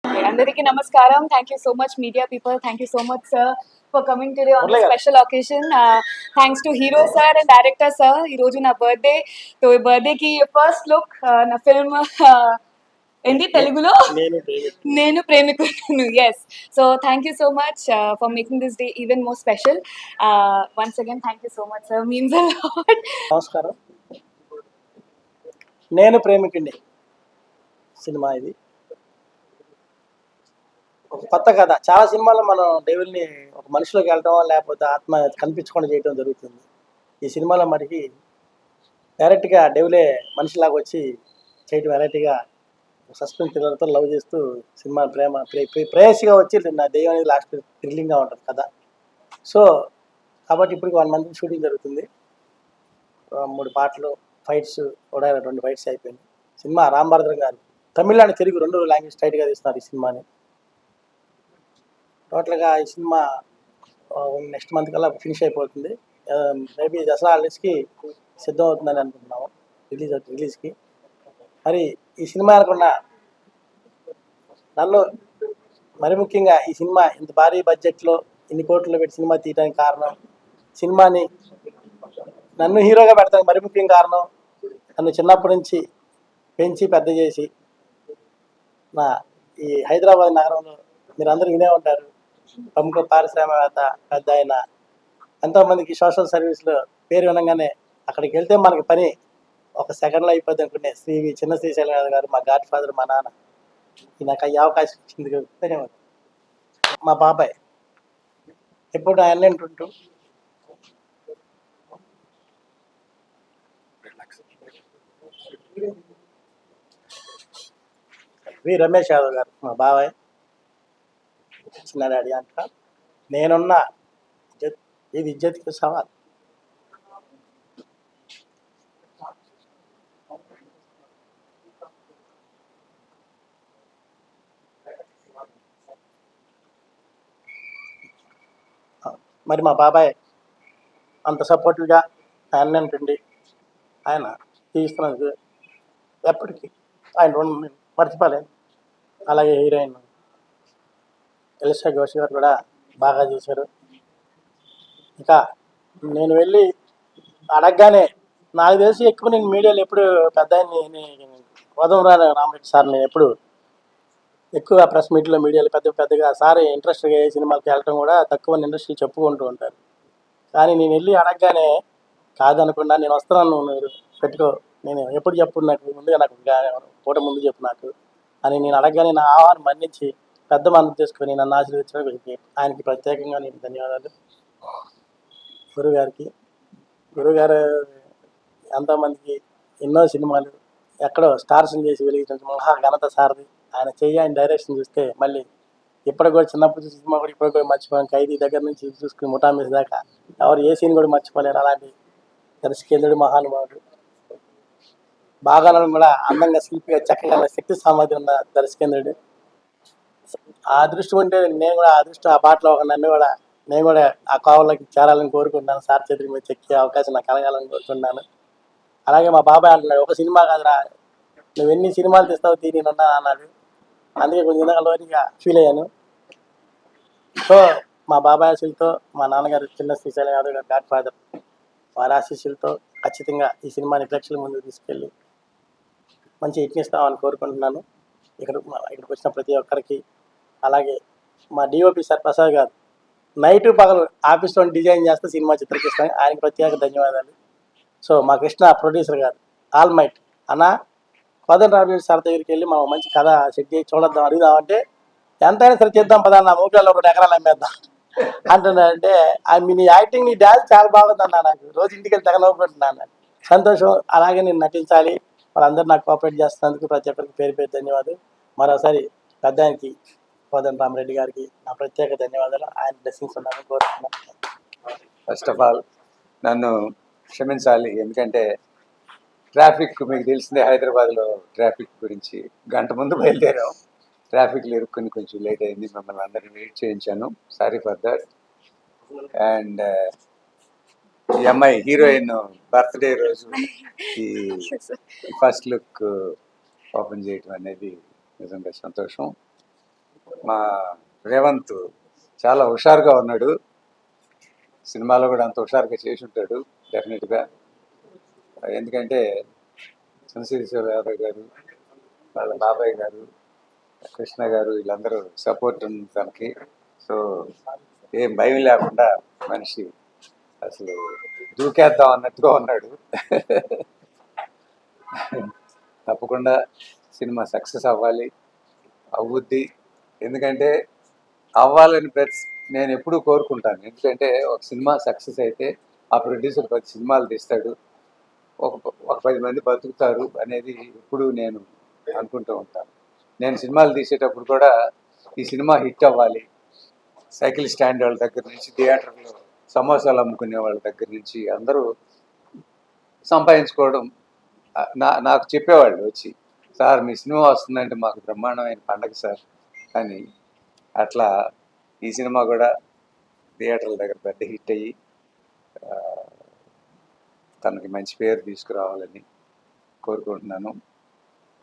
Andariki namaskaram. Thank you so much, media people. Thank you so much, sir, for coming today on this special occasion. Thanks to hero sir and director sir. ఈ రోజు నా birthday. So ఈ birthday కి first look నా film ఏంటి తెలుగులో నేను ప్రేమికులను. Yes. So thank you so much for making this day even more special. Once again thank you so much sir, means a lot. నమస్కారం. నేను ప్రేమికుడిని సినిమా ఇది ఒక కొత్త కథ. చాలా సినిమాల్లో మనం డెవిల్ని ఒక మనిషిలోకి వెళ్ళటం లేకపోతే ఆత్మ కనిపించకుండా చేయటం జరుగుతుంది. ఈ సినిమాలో మనకి డైరెక్ట్గా డెవిలే మనిషిలాగా వచ్చి చేయటం, వెరైటీగా సస్పెన్స్ థ్రిల్లర్తో లవ్ చేస్తూ సినిమా ప్రేయసిగా వచ్చి నా దెయ్యం అనేది లాస్ట్ థ్రిల్లింగ్గా ఉంటుంది కదా. సో కాబట్టి ఇప్పటికి 1 month షూటింగ్ జరుగుతుంది. 3 పాటలు, ఫైట్స్ కూడా 2 ఫైట్స్ అయిపోయింది. సినిమా రాంభరద్రం గారు తమిళ అండ్ తెలుగు 2 లాంగ్వేజ్ స్ట్రైట్గా తీస్తున్నారు ఈ సినిమాని. టోటల్గా ఈ సినిమా నెక్స్ట్ మంత్ కల్లా ఫినిష్ అయిపోతుంది. మేబీ దసరా హాలిడేస్కి సిద్ధం అవుతుందని అనుకుంటున్నాము రిలీజ్కి. మరి ఈ సినిమా అనుకున్న నన్ను మరి ముఖ్యంగా ఈ సినిమా ఇంత భారీ బడ్జెట్లో ఇన్ని కోట్లు పెట్టి సినిమా తీయడానికి కారణం, సినిమాని నన్ను హీరోగా పెడతానికి మరి ముఖ్యం కారణం, నన్ను చిన్నప్పటి నుంచి పెంచి పెద్ద చేసి నా ఈ హైదరాబాద్ నగరంలో మీరు అందరూ వినే ఉంటారు, ప్రముఖ పారిశ్రామికవేత్త పెద్ద ఆయన, ఎంతోమందికి సోషల్ సర్వీస్లో పేరు వినగానే అక్కడికి వెళ్తే మనకి పని ఒక సెకండ్లో అయిపోద్ది అనుకునే చిన్న శ్రీశైలం గారు, మా గాడ్ ఫాదర్, మా నాన్న, నాకు అయ్యే అవకాశం ఇచ్చింది. ధన్యవాదాలు. మా బాబాయ్ ఎప్పుడు ఆయన ఉంటూ వి రమేష్ యాదవ్ గారు మా బాబాయ్, చిన్న డాడీ అంట. నేనున్న ఇది ఇజ్జత్కి సవాల్. మరి మా బాబాయ్ అంత సపోర్టివ్గా ఆయన ఉంటుంది. ఆయన తీస్తున్నందుకు ఎప్పటికీ ఆయన మర్చిపోలేను. అలాగే హీరోయిన్ ఎలిషా ఘోష్ గారు కూడా బాగా చేశారు. ఇంకా నేను వెళ్ళి అడగగానే నాకు తెలిసి ఎక్కువ నేను మీడియాలో ఎప్పుడు పెద్ద కోదండరామ్ రామరెడ్డి సార్ని ఎప్పుడు ఎక్కువ ప్రెస్ మీట్లో మీడియాలో పెద్దగా సార్ ఇంట్రెస్ట్గా ఏ సినిమాకి వెళ్ళటం కూడా తక్కువ ఇండస్ట్రీలు చెప్పుకుంటూ ఉంటారు. కానీ నేను వెళ్ళి అడగగానే కాదనకుండా నేను వస్తున్నాను, మీరు పెట్టుకో, నేను ఎప్పుడు నాకు ముందుగా నాకు పూట ముందు చెప్పు నాకు అని నేను అడగగానే నా ఆహ్వానం మన్నించి పెద్ద మనసు చేసుకొని నన్ను ఆశీర్వదించడానికి ఆయనకి ప్రత్యేకంగా నేను ధన్యవాదాలు. గురుగారు ఎంతోమందికి ఎన్నో సినిమాలు ఎక్కడో స్టార్స్ని చేసి వెలిగించిన మహా ఘనత సారది. ఆయన ఆయన డైరెక్షన్ చూస్తే మళ్ళీ ఇప్పటికి కూడా చిన్నప్పుడు సినిమా కూడా ఇప్పటికి కూడా మర్చిపోయాను. ఖైదీ దగ్గర నుంచి చూసుకుని ముఠామీస్ దాకా ఎవరు ఏ సీన్ కూడా మర్చిపోలేరు. అలాంటి దర్శకేంద్రుడు, మహానుభావుడు, బాగాలను కూడా అందంగా శిల్పిగా చక్కగా శక్తి సామర్థ్యం ఉన్న దర్శకేంద్రుడు. ఆ అదృష్టం ఉంటే నేను కూడా ఆ బాటలో ఒక నేను కూడా ఆ కోవలోకి చేరాలని కోరుకుంటున్నాను. సార్ చేతుల మీద చెక్కే అవకాశం నాకు కలగాలని కోరుకుంటున్నాను. అలాగే మా బాబాయ్ అంటున్నాడు, ఒక సినిమా కాదురా, నువ్వు ఎన్ని సినిమాలు తీస్తావు నేను అన్నాడు. అందుకే కొంచెం లోతుగా ఫీల్ అయ్యాను. సో మా బాబాయ్ ఆశీస్సులతో, మా నాన్నగారు చిన్న శ్రీశైలం యాదవ్ గారు గాడ్ ఫాదర్, వారి ఆశీస్సులతో ఖచ్చితంగా ఈ సినిమాని ప్రేక్షకుల ముందుకు తీసుకెళ్ళి మంచి హిట్నిస్తామని కోరుకుంటున్నాను. ఇక్కడికి వచ్చిన ప్రతి ఒక్కరికి, అలాగే మా డిఓపి సార్ ప్రసాద్ గారు నైట్ పగలు ఆఫీస్లో డిజైన్ చేస్తే సినిమా చిత్రీకరిస్తాను, ఆయనకి ప్రత్యేక ధన్యవాదాలు. సో మా కృష్ణ ప్రొడ్యూసర్ గారు ఆల్ మైట్ అన్న, కోదండరామ్ సార్ దగ్గరికి వెళ్ళి మనం మంచి కథ సెట్ చేసి చూడద్దాం, అడుగుదామంటే ఎంతైనా సరే చేద్దాం పదా, నా మూకలలో 2 ఎకరాలు అమ్మేద్దాం అంటున్నాడంటే, నీ యాక్టింగ్, నీ డ్యాన్స్ చాలా బాగుందన్నా, నాకు రోజు ఇంటికి వెళ్ళి తెగ నవ్వుకుంటున్నాను. సంతోషం. అలాగే నేను నటించాలి, వాళ్ళందరూ నాకు కోఆపరేట్ చేస్తున్నందుకు ప్రతి ఒక్కరికి పేరు ధన్యవాదాలు. మరోసారి పెద్దానికి కోదండరామ్ రెడ్డి గారికి నా ప్రత్యేక ధన్యవాదాలు. ఆయన బ్లెస్సింగ్స్ ఉన్నాను కోరుతున్నాను. ఫస్ట్ ఆఫ్ ఆల్ నన్ను క్షమించాలి, ఎందుకంటే ట్రాఫిక్ మీకు తెలిసిందే, హైదరాబాద్లో ట్రాఫిక్ గురించి గంట ముందు బయలుదేరాం, ట్రాఫిక్లో ఇరుక్కుని కొంచెం లేట్ అయింది, మిమ్మల్ని అందరినీ వెయిట్ చేయించాను, సారీ ఫర్ దట్. అండ్ ఈ అమ్మాయి హీరోయిన్ బర్త్డే రోజు ఈ ఫస్ట్ లుక్ ఓపెన్ చేయటం అనేది నిజంగా సంతోషం. మా రేవంత్ చాలా హుషారుగా ఉన్నాడు. సినిమాలో కూడా అంత హుషారుగా చేసి ఉంటాడు డెఫినెట్గా. ఎందుకంటే చంద్రశేఖర్ యాదవ్ గారు, వాళ్ళ బాబాయ్ గారు, కృష్ణ గారు వీళ్ళందరూ సపోర్ట్ ఉంది తనకి. సో ఏం భయం లేకుండా మనిషి అసలు దూకేద్దాం అన్నట్టుగా ఉన్నాడు. తప్పకుండా సినిమా సక్సెస్ అవ్వాలి, అవుద్ది. ఎందుకంటే అవ్వాలని నేను ఎప్పుడూ కోరుకుంటాను. ఎందుకంటే ఒక సినిమా సక్సెస్ అయితే ఆ ప్రొడ్యూసర్ 10 సినిమాలు తీస్తాడు, ఒక ఒక 10 మంది బతుకుతారు అనేది ఎప్పుడూ నేను అనుకుంటూ ఉంటాను. నేను సినిమాలు తీసేటప్పుడు కూడా ఈ సినిమా హిట్ అవ్వాలి, సైకిల్ స్టాండ్ వాళ్ళ దగ్గర నుంచి థియేటర్లో సమోసాలు అమ్ముకునే వాళ్ళ దగ్గర నుంచి అందరూ సంపాదించుకోవడం. నాకు చెప్పేవాళ్ళు వచ్చి, సార్ మీ సినిమా వస్తుందంటే మాకు బ్రహ్మాండమైన పండగ సార్ అని. అట్లా ఈ సినిమా కూడా థియేటర్ల దగ్గర పెద్ద హిట్ అయ్యి తనకి మంచి పేరు తీసుకురావాలని కోరుకుంటున్నాను.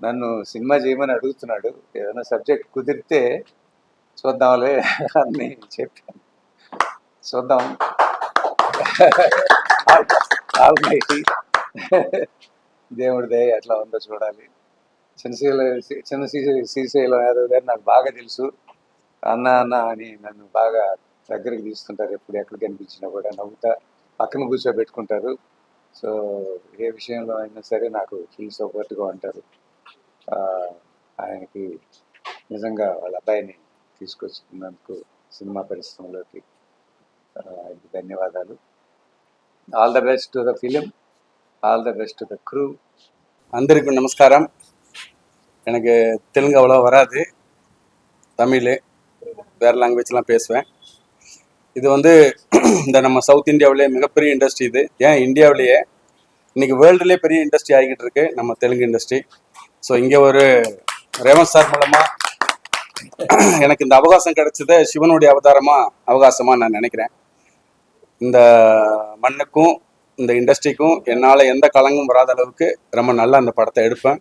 నన్ను సినిమా చేయమని అడుగుతున్నాడు, ఏదైనా సబ్జెక్ట్ కుదిరితే చూద్దాంలే అని చెప్పాను. చూద్దాం. ఆల్రెడీ దేవుడి దయ ఎట్లా ఉందో చూడాలి. చిన్న శ్రీశైలం యాదవ్ గారు నాకు బాగా తెలుసు. అన్న అన్న అని నన్ను బాగా దగ్గరికి తీసుకుంటారు. ఎప్పుడు ఎక్కడ కనిపించినా కూడా నవ్వుతా పక్కన కూర్చోబెట్టుకుంటారు. సో ఏ విషయంలో అయినా సరే నాకు ఫుల్ సపోర్ట్గా ఉంటారు. ఆయనకి నిజంగా వాళ్ళ అబ్బాయిని తీసుకొచ్చుకున్నందుకు సినిమా పరిశ్రమలోకి ఆయనకి ధన్యవాదాలు. All the best to the film, all the best to the crew. அந்தருக்கும் நமஸ்காரம். எனக்கு தெலுங்கு அவ்வளோ வராது, தமிழ் வேறு லாங்குவேஜ்லாம் பேசுவேன். இது வந்து இந்த நம்ம சவுத் இந்தியாவிலே மிகப்பெரிய இண்டஸ்ட்ரி இது. ஏன் இந்தியாவிலேயே இன்றைக்கி வேர்ல்டுலேயே பெரிய இண்டஸ்ட்ரி ஆகிக்கிட்டு இருக்கு நம்ம தெலுங்கு இண்டஸ்ட்ரி. ஸோ இங்கே ஒரு ரேவந்த் சார் மூலமாக எனக்கு இந்த அவகாசம் கிடைச்சது சிவனுடைய அவகாசமாக நான் நினைக்கிறேன். இந்த மண்ணுக்கும் இந்த இண்டஸ்ட்ரிக்கும் என்னால் எந்த கலங்கும் வராத அளவுக்கு ரொம்ப நல்லா அந்த படத்தை எடுப்பேன்.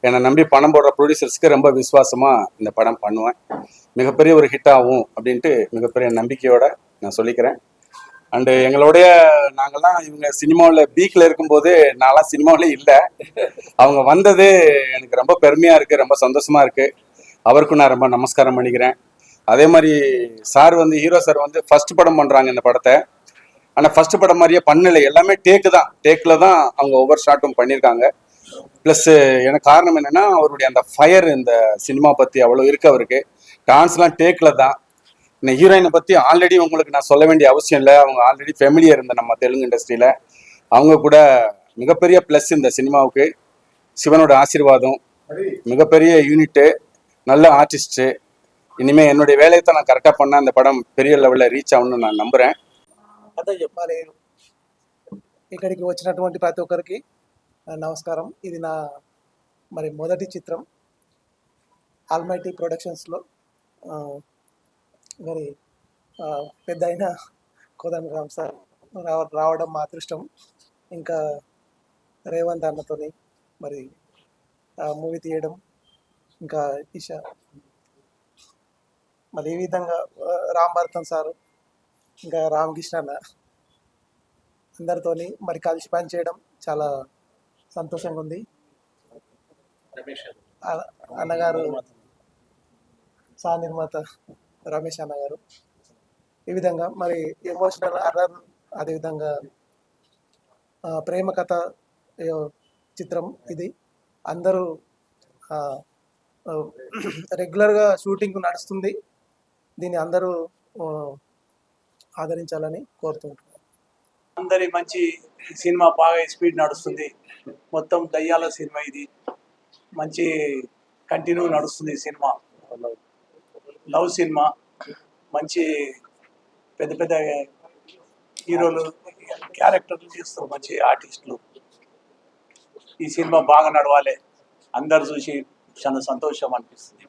என்னை நம்பி பணம் போடுற ப்ரொடியூசர்ஸ்க்கு ரொம்ப விசுவாசமாக இந்த படம் பண்ணுவேன். மிகப்பெரிய ஒரு ஹிட் ஆகும் அப்படின்ட்டு மிகப்பெரிய நம்பிக்கையோடு நான் சொல்லிக்கிறேன். அண்டு எங்களுடைய நாங்கள்லாம் இவங்க சினிமாவில் பீக்கில் இருக்கும்போது நான்லாம் சினிமாவிலே இல்லை. அவங்க வந்தது எனக்கு ரொம்ப பெருமையாக இருக்குது, ரொம்ப சந்தோஷமாக இருக்குது. அவருக்கும் நான் ரொம்ப நமஸ்காரம் பண்ணிக்கிறேன். அதே மாதிரி சார் வந்து ஹீரோ சார் வந்து ஃபர்ஸ்ட் படம் பண்ணுறாங்க இந்த படத்தை. ஆனால் ஃபர்ஸ்ட் படம் மாதிரியே பண்ணலை, எல்லாமே டேக்கில் தான் அவங்க ஒவ்வொரு ஷாட்டும் பண்ணியிருக்காங்க. ப்ளஸ் எனக்கு காரணம் என்னென்னா அவருடைய அந்த ஃபயர் இந்த சினிமா பற்றி அவ்வளோ இருக்கு அவருக்கு. டான்ஸ்லாம் டேக்கில் தான். இந்த ஹீரோயினை பற்றி ஆல்ரெடி உங்களுக்கு நான் சொல்ல வேண்டிய அவசியம் இல்லை, அவங்க ஆல்ரெடி ஃபெமிலியர் இருந்த நம்ம தெலுங்கு இண்டஸ்ட்ரியில். அவங்க கூட மிகப்பெரிய ப்ளஸ் இந்த சினிமாவுக்கு. சிவனோட ஆசீர்வாதம், மிகப்பெரிய யூனிட்டு, நல்ல ஆர்டிஸ்ட்டு. இனிமேல் என்னுடைய வேலையை தான் நான் கரெக்டாக பண்ணால் அந்த படம் பெரிய லெவலில் ரீச் ஆகணும்னு நான் நம்புகிறேன். అదే చెప్పాలి. ఇక్కడికి వచ్చినటువంటి ప్రతి ఒక్కరికి నమస్కారం. ఇది నా మొదటి చిత్రం ఆల్మైటీ ప్రొడక్షన్స్లో. మరి పెద్ద అయిన కోదండరామ్ సార్ రావడం మా అదృష్టం. ఇంకా రేవంత్ అన్నతోని మరి మూవీ తీయడం, ఇంకా ఈషా, మరి ఈ విధంగా రామ్ భరతన్ సారు, ఇంకా రామకృష్ణ అన్న అందరితోని మరి కలిసి పనిచేయడం చాలా సంతోషంగా ఉంది. అన్నగారు, సహ నిర్మాత రమేష్ అన్నగారు, ఈ విధంగా మరి ఎమోషనల్ అర్రర్, అదేవిధంగా ప్రేమ కథ చిత్రం ఇది. అందరూ రెగ్యులర్గా షూటింగ్ నడుస్తుంది, దీన్ని అందరూ ఆదరించాలని కోరుతుంటున్నాను. అందరి మంచి సినిమా, బాగా స్పీడ్ నడుస్తుంది. మొత్తం దయ్యాల సినిమా ఇది, మంచి కంటిన్యూ నడుస్తుంది సినిమా. లవ్ సినిమా, మంచి పెద్ద పెద్ద హీరోలు క్యారెక్టర్లు చేస్తారు, మంచి ఆర్టిస్టులు. ఈ సినిమా బాగా నడవాలి, అందరు చూసి చాలా సంతోషం అనిపిస్తుంది.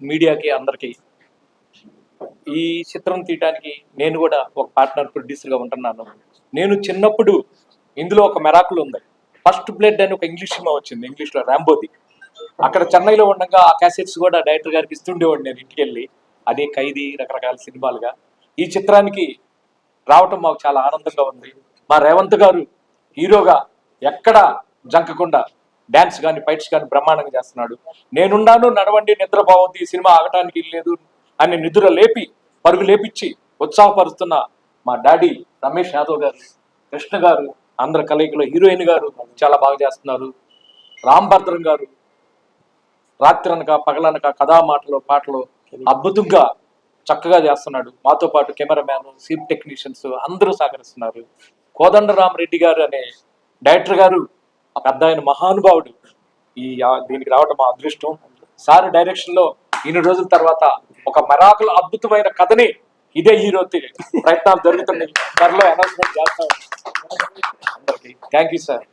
మీడియాకి అందరికీ ఈ చిత్రం తీయడానికి నేను కూడా ఒక పార్ట్నర్ ప్రొడ్యూసర్గా ఉంటున్నాను. నేను చిన్నప్పుడు ఇందులో ఒక మెరాకుల్ ఉంది. ఫస్ట్ బ్లడ్ అని ఒక ఇంగ్లీష్ సినిమా వచ్చింది, ఇంగ్లీష్లో ర్యాంబోది. అక్కడ చెన్నైలో ఉండగా ఆ క్యాసెట్స్ కూడా డైరెక్టర్ గారికి ఇస్తుండేవాడు నేను ఇంటికి వెళ్ళి. అదే ఖైదీ, రకరకాల సినిమాలుగా. ఈ చిత్రానికి రావటం మాకు చాలా ఆనందంగా ఉంది. మా రేవంత్ గారు హీరోగా ఎక్కడ జంకకుండా డాన్స్ కానీ ఫైట్స్ కానీ బ్రహ్మాండంగా చేస్తున్నాడు. నేనున్నాను, నడవండి, నిద్రపోవద్దు, ఈ సినిమా ఆగటానికి లేదు అని నిద్ర లేపి పరుగు లేపించి ఉత్సాహపరుస్తున్న మా డాడీ రమేష్ యాదవ్ గారు, కృష్ణ గారు, ఆంధ్ర కలయికలో హీరోయిన్ గారు చాలా బాగా చేస్తున్నారు. రామ్ భద్రం గారు రాత్రనక పగలనక కథా మాటలు పాటలు అద్భుతంగా చక్కగా చేస్తున్నాడు. మాతో పాటు కెమెరామ్యాన్, సీప్ టెక్నీషియన్స్ అందరూ సహకరిస్తున్నారు. కోదండరామరెడ్డి గారు అనే డైరెక్టర్ గారు ఆ పెద్ద ఆయన మహానుభావుడు. దీనికి రావటం మా అదృష్టం. సార్ డైరెక్షన్ లో ఇన్ని రోజుల తర్వాత ఒక మరాకుల అద్భుతమైన కథని ఇదే హీరో ప్రయత్నాలు జరుగుతున్నాయి. త్వరలో అనౌన్స్మెంట్ చేస్తాం. అందరికీ థ్యాంక్ యూ సార్.